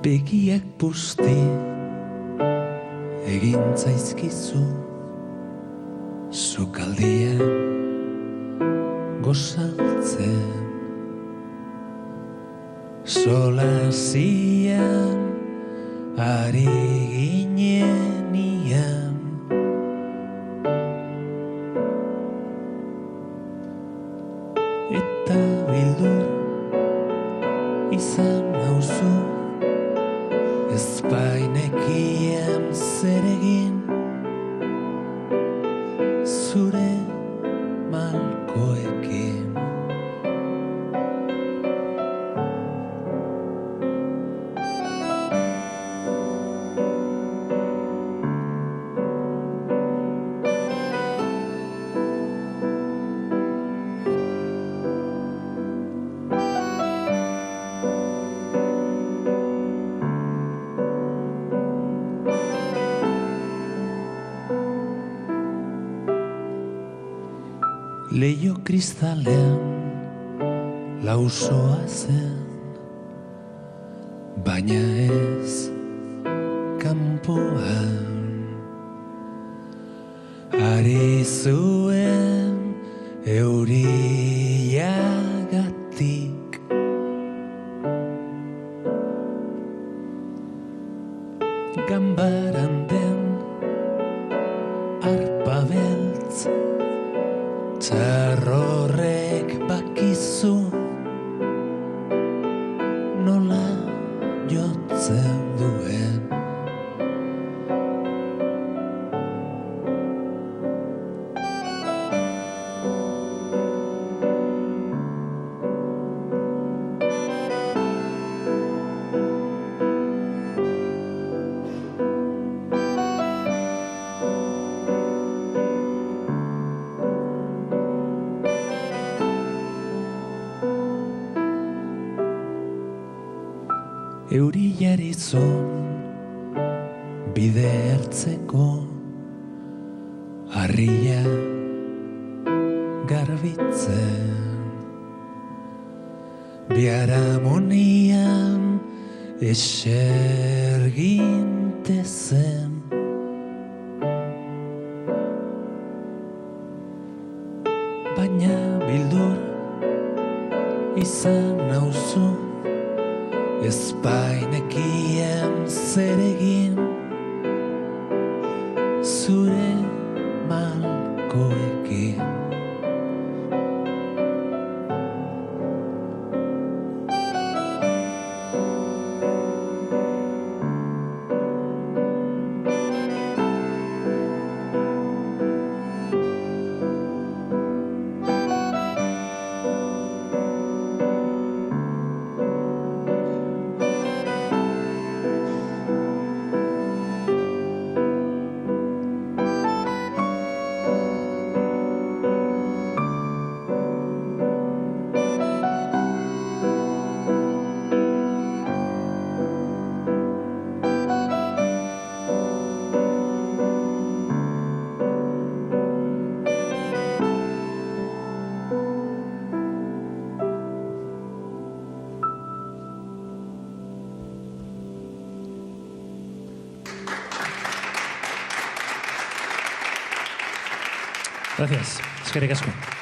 Begiak busti egin zaizkizu, sukaldia gozaltzen. Solazian ari ginenian, eta bildur izan nauzu, ez bainekien zer egin zure malkoekin. Leio kristalean lausoa zen, baina ez kanpoan. Ari zuen euriagatik, ganbaran den arpa beltz, Txarrorrek bakizu nola jotzen duen. Euri jarizun bide ertzeko, harria garbitzen. Biharamonian esergintezen, baina bildur izan nauzu, ez bainekien zer egin zure malkoekin. Gracias. Eskerrik asko.